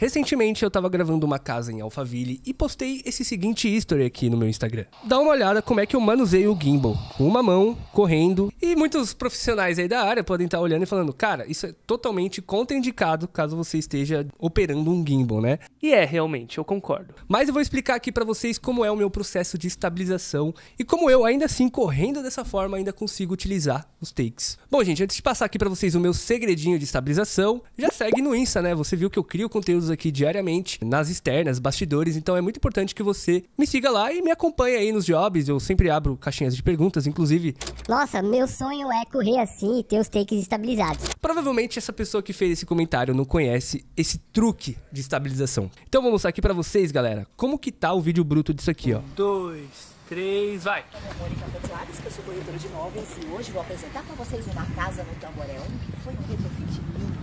Recentemente eu tava gravando uma casa em Alphaville e postei esse seguinte history aqui no meu Instagram. Dá uma olhada como é que eu manuseio o gimbal, com uma mão, correndo, e muitos profissionais aí da área podem estar olhando e falando, cara, isso é totalmente contraindicado caso você esteja operando um gimbal, né? E realmente, eu concordo. Mas eu vou explicar aqui pra vocês como é o meu processo de estabilização e como eu, ainda assim, correndo dessa forma, ainda consigo utilizar os takes. Bom, gente, antes de passar aqui pra vocês o meu segredinho de estabilização, já segue no Insta, né? Você viu que eu crio conteúdos aqui diariamente, nas externas, bastidores, então é muito importante que você me siga lá e me acompanhe aí nos jobs. Eu sempre abro caixinhas de perguntas, inclusive... Nossa, meu sonho é correr assim e ter os takes estabilizados. Provavelmente essa pessoa que fez esse comentário não conhece esse truque de estabilização. Então vou mostrar aqui pra vocês, galera, como que tá o vídeo bruto disso aqui, ó. 2, 3, vai! Meu nome é Mônica Soares, que eu sou corretora de imóveis e hoje vou apresentar pra vocês uma casa no Tamboré 1 que foi um retrofit lindo.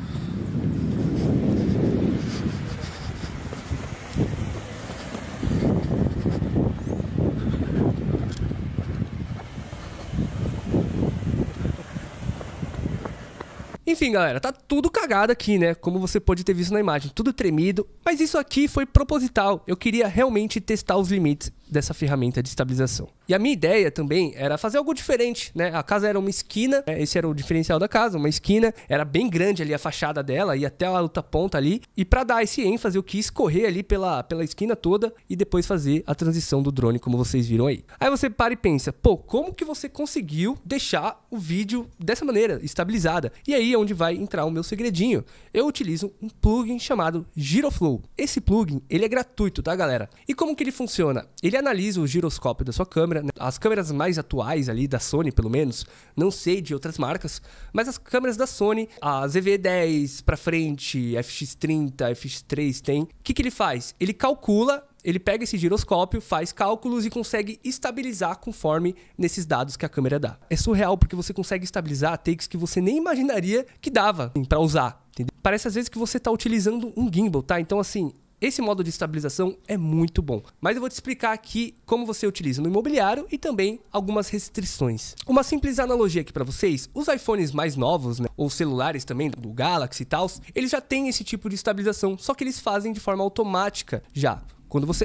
Enfim, galera, tá tudo cagado aqui, né? Como você pode ter visto na imagem, tudo tremido. Mas isso aqui foi proposital. Eu queria realmente testar os limites dessa ferramenta de estabilização. E a minha ideia também era fazer algo diferente, né? A casa era uma esquina, esse era o diferencial da casa, uma esquina. Era bem grande ali a fachada dela, ia até a outra ponta ali. E pra dar esse ênfase, eu quis correr ali pela esquina toda e depois fazer a transição do drone, como vocês viram aí. Aí você para e pensa, pô, como que você conseguiu deixar o vídeo dessa maneira, estabilizada? E aí é onde vai entrar o meu segredinho. Eu utilizo um plugin chamado GiroFlow. Esse plugin, ele é gratuito, tá, galera? E como que ele funciona? Ele analisa o giroscópio da sua câmera, né? As câmeras mais atuais ali, da Sony pelo menos, não sei de outras marcas, mas as câmeras da Sony, a ZV-10 pra frente, FX30, FX3 tem. O que ele faz? Ele calcula, ele pega esse giroscópio, faz cálculos e consegue estabilizar conforme nesses dados que a câmera dá. É surreal porque você consegue estabilizar takes que você nem imaginaria que dava pra usar, entendeu? Parece às vezes que você tá utilizando um gimbal, tá? Então assim, esse modo de estabilização é muito bom. Mas eu vou te explicar aqui como você utiliza no imobiliário e também algumas restrições. Uma simples analogia aqui para vocês, os iPhones mais novos, né, ou celulares também, do Galaxy e tal, eles já têm esse tipo de estabilização, só que eles fazem de forma automática já.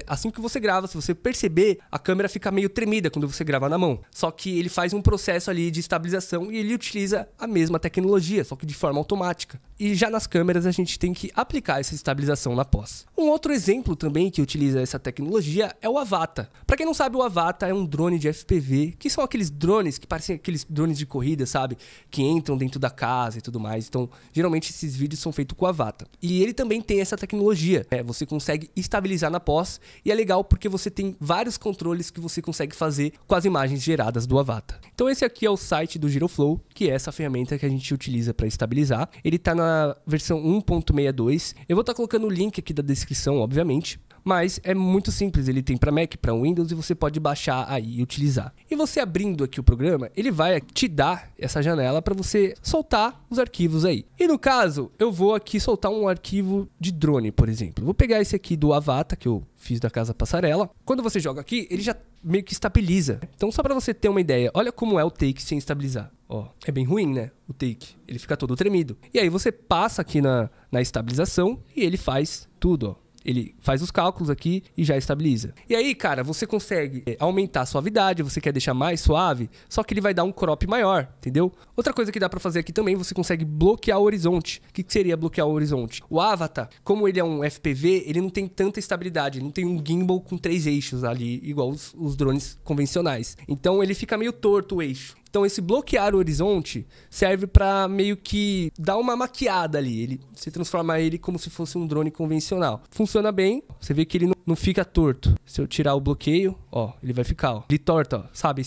Assim que você grava, se você perceber, a câmera fica meio tremida quando você grava na mão. Só que ele faz um processo ali de estabilização e ele utiliza a mesma tecnologia, só que de forma automática. E já nas câmeras a gente tem que aplicar essa estabilização na pós. Um outro exemplo também que utiliza essa tecnologia é o Avata. Para quem não sabe, o Avata é um drone de FPV, que são aqueles drones que parecem aqueles drones de corrida, sabe? Que entram dentro da casa e tudo mais. Então, geralmente esses vídeos são feitos com o Avata. E ele também tem essa tecnologia, né? Você consegue estabilizar na pós. E é legal porque você tem vários controles que você consegue fazer com as imagens geradas do Avata. Então esse aqui é o site do GiroFlow, que é essa ferramenta que a gente utiliza para estabilizar. Ele está na versão 1.62. Eu vou estar colocando o link aqui da descrição, obviamente. Mas é muito simples, ele tem para Mac, para Windows e você pode baixar aí e utilizar. E você abrindo aqui o programa, ele vai te dar essa janela para você soltar os arquivos aí. E no caso, eu vou aqui soltar um arquivo de drone, por exemplo. Vou pegar esse aqui do Avata, que eu fiz da Casa Passarela. Quando você joga aqui, ele já meio que estabiliza. Então só para você ter uma ideia, olha como é o take sem estabilizar. Ó, é bem ruim, né? O take. Ele fica todo tremido. E aí você passa aqui na estabilização e ele faz tudo, ó. Ele faz os cálculos aqui e já estabiliza. E aí, cara, você consegue aumentar a suavidade, você quer deixar mais suave, só que ele vai dar um crop maior, entendeu? Outra coisa que dá pra fazer aqui também, você consegue bloquear o horizonte. O que seria bloquear o horizonte? O Avata, como ele é um FPV, ele não tem tanta estabilidade, ele não tem um gimbal com 3 eixos ali, igual os drones convencionais. Então ele fica meio torto o eixo. Então esse bloquear o horizonte serve para meio que dar uma maquiada ali. Você transforma ele como se fosse um drone convencional. Funciona bem, você vê que ele não fica torto. Se eu tirar o bloqueio, ó, ele vai ficar, ó. Ele torta, ó. Sabe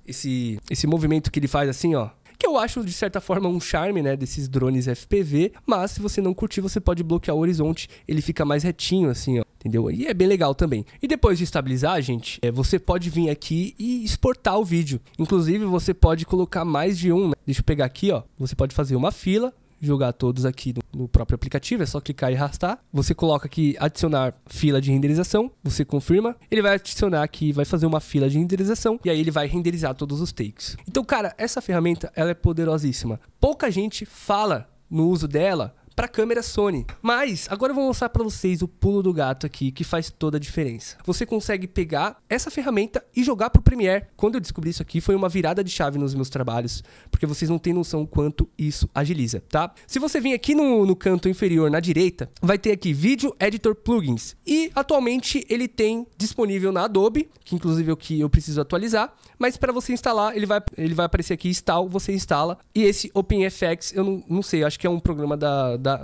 esse movimento que ele faz assim, ó. Que eu acho, de certa forma, um charme, né, desses drones FPV. Mas, se você não curtir, você pode bloquear o horizonte. Ele fica mais retinho, assim, ó. Entendeu? E é bem legal também. E depois de estabilizar, gente, você pode vir aqui e exportar o vídeo. Inclusive, você pode colocar mais de um, né? Deixa eu pegar aqui, ó. Você pode fazer uma fila, jogar todos aqui no próprio aplicativo, é só clicar e arrastar. Você coloca aqui adicionar fila de renderização, você confirma, ele vai adicionar aqui, vai fazer uma fila de renderização e aí ele vai renderizar todos os takes. Então, cara, essa ferramenta, ela é poderosíssima. Pouca gente fala no uso dela, para câmera Sony. Mas agora eu vou mostrar para vocês o pulo do gato aqui, que faz toda a diferença. Você consegue pegar essa ferramenta e jogar pro Premiere. Quando eu descobri isso aqui, foi uma virada de chave nos meus trabalhos, porque vocês não têm noção quanto isso agiliza, tá? Se você vir aqui no canto inferior, na direita, vai ter aqui Video Editor Plugins. E atualmente ele tem disponível na Adobe, que inclusive é o que eu preciso atualizar, mas para você instalar, ele vai aparecer aqui Install, você instala. E esse OpenFX, eu não sei, acho que é um programa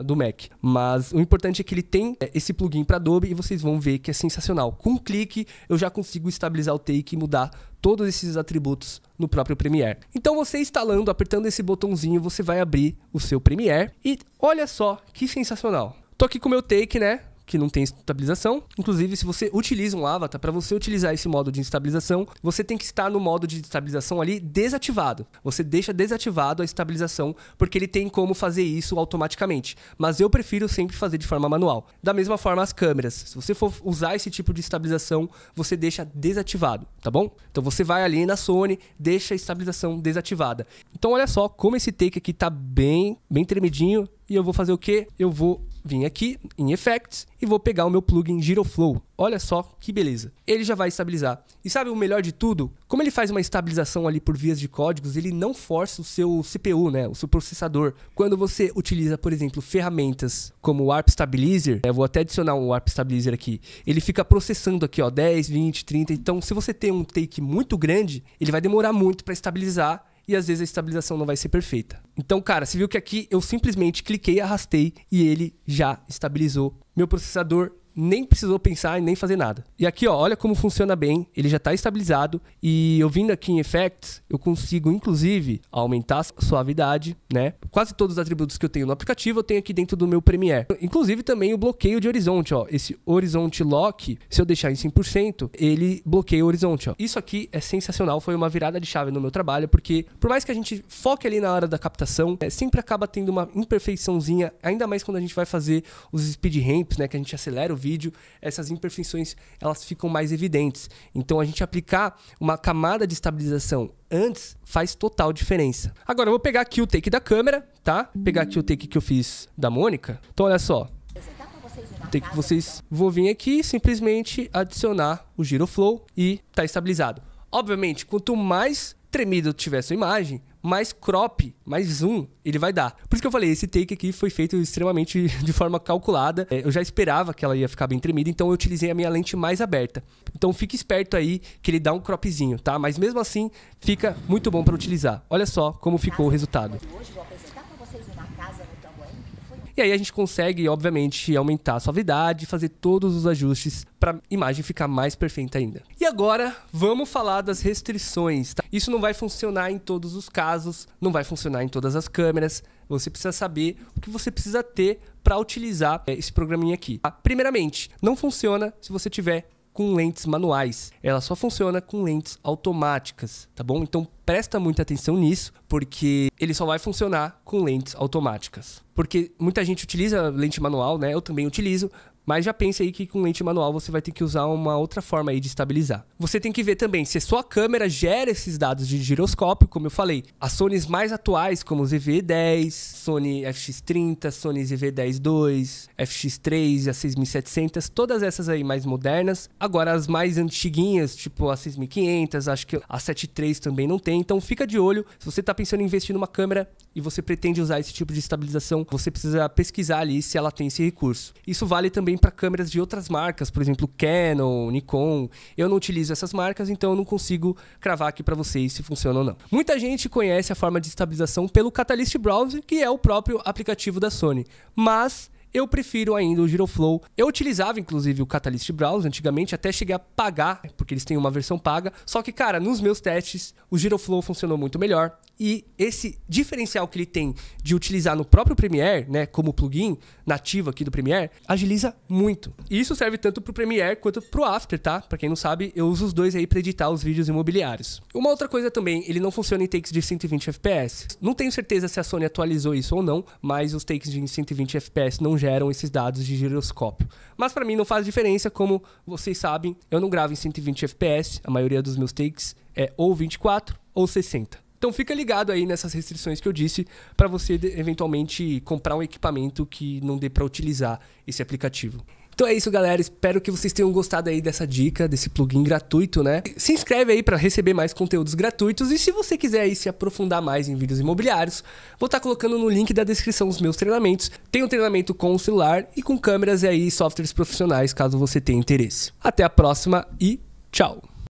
do Mac, mas o importante é que ele tem esse plugin para Adobe e vocês vão ver que é sensacional. Com um clique eu já consigo estabilizar o take e mudar todos esses atributos no próprio Premiere. Então você instalando, apertando esse botãozinho, você vai abrir o seu Premiere e olha só que sensacional. Tô aqui com o meu take, né? Que não tem estabilização. Inclusive, se você utiliza um avatar, para você utilizar esse modo de estabilização, você tem que estar no modo de estabilização ali desativado. Você deixa desativado a estabilização, porque ele tem como fazer isso automaticamente. Mas eu prefiro sempre fazer de forma manual. Da mesma forma, as câmeras. Se você for usar esse tipo de estabilização, você deixa desativado, tá bom? Então você vai ali na Sony, deixa a estabilização desativada. Então olha só como esse take aqui tá bem tremidinho. E eu vou fazer o quê? Eu vou vir aqui em Effects e vou pegar o meu plugin Gyroflow. Olha só que beleza. Ele já vai estabilizar. E sabe o melhor de tudo? Como ele faz uma estabilização ali por vias de códigos, ele não força o seu CPU, né? O seu processador. Quando você utiliza, por exemplo, ferramentas como o Warp Stabilizer, eu vou até adicionar um Warp Stabilizer aqui. Ele fica processando aqui, ó, 10, 20, 30. Então, se você tem um take muito grande, ele vai demorar muito para estabilizar. E às vezes a estabilização não vai ser perfeita. Então, cara, você viu que aqui eu simplesmente cliquei, arrastei e ele já estabilizou. Meu processador nem precisou pensar e nem fazer nada. E aqui, ó, olha como funciona bem. Ele já está estabilizado e eu vindo aqui em Effects, eu consigo, inclusive, aumentar a suavidade, né? Quase todos os atributos que eu tenho no aplicativo, eu tenho aqui dentro do meu Premiere. Inclusive, também o bloqueio de horizonte, ó. Esse Horizonte Lock, se eu deixar em 100%, ele bloqueia o horizonte, ó. Isso aqui é sensacional, foi uma virada de chave no meu trabalho, porque por mais que a gente foque ali na hora da captação, sempre acaba tendo uma imperfeiçãozinha, ainda mais quando a gente vai fazer os speed ramps, né? Que a gente acelera o vídeo, essas imperfeições elas ficam mais evidentes. Então a gente aplicar uma camada de estabilização antes faz total diferença. Agora eu vou pegar aqui o take da câmera, tá? Pegar aqui o take que eu fiz da Mônica. Então olha só. Take que vocês vou vir aqui simplesmente adicionar o Gyroflow e tá estabilizado. Obviamente, quanto mais tremido tiver sua imagem, mais crop, mais zoom ele vai dar. Por isso que eu falei, esse take aqui foi feito extremamente de forma calculada. Eu já esperava que ela ia ficar bem tremida, então eu utilizei a minha lente mais aberta. Então fique esperto aí que ele dá um cropzinho, tá? Mas mesmo assim, fica muito bom para utilizar. Olha só como ficou o resultado. E aí a gente consegue, obviamente, aumentar a suavidade, fazer todos os ajustes para a imagem ficar mais perfeita ainda. E agora, vamos falar das restrições, tá? Isso não vai funcionar em todos os casos, não vai funcionar em todas as câmeras. Você precisa saber o que você precisa ter para utilizar esse programinha aqui. Tá? Primeiramente, não funciona se você tiver com lentes manuais. Ela só funciona com lentes automáticas, tá bom? Então presta muita atenção nisso, porque ele só vai funcionar com lentes automáticas. Porque muita gente utiliza lente manual, né? Eu também utilizo, mas já pense aí que com lente manual você vai ter que usar uma outra forma aí de estabilizar. Você tem que ver também se a sua câmera gera esses dados de giroscópio, como eu falei. As Sonys mais atuais, como o ZV-10, Sony FX30, Sony ZV-10-2, FX3 e a 6700, todas essas aí mais modernas. Agora as mais antiguinhas, tipo a 6500, acho que a 7.3 também não tem. Então fica de olho, se você está pensando em investir numa câmera e você pretende usar esse tipo de estabilização, você precisa pesquisar ali se ela tem esse recurso. Isso vale também para câmeras de outras marcas, por exemplo, Canon, Nikon. Eu não utilizo essas marcas, então eu não consigo cravar aqui para vocês se funciona ou não. Muita gente conhece a forma de estabilização pelo Catalyst Browser, que é o próprio aplicativo da Sony, mas eu prefiro ainda o Gyroflow. Eu utilizava, inclusive, o Catalyst Browser antigamente, até cheguei a pagar, porque eles têm uma versão paga. Só que, cara, nos meus testes, o Gyroflow funcionou muito melhor. E esse diferencial que ele tem de utilizar no próprio Premiere, né, como plugin nativo aqui do Premiere, agiliza muito. E isso serve tanto pro Premiere quanto pro After, tá? Pra quem não sabe, eu uso os dois aí pra editar os vídeos imobiliários. Uma outra coisa também, ele não funciona em takes de 120 fps. Não tenho certeza se a Sony atualizou isso ou não, mas os takes de 120 fps não geram esses dados de giroscópio. Mas pra mim não faz diferença, como vocês sabem, eu não gravo em 120 fps, a maioria dos meus takes é ou 24 ou 60. Então fica ligado aí nessas restrições que eu disse para você eventualmente comprar um equipamento que não dê para utilizar esse aplicativo. Então é isso, galera. Espero que vocês tenham gostado aí dessa dica, desse plugin gratuito, né? Se inscreve aí para receber mais conteúdos gratuitos. E se você quiser aí se aprofundar mais em vídeos imobiliários, vou estar colocando no link da descrição os meus treinamentos. Tem um treinamento com o celular e com câmeras e aí softwares profissionais, caso você tenha interesse. Até a próxima e tchau!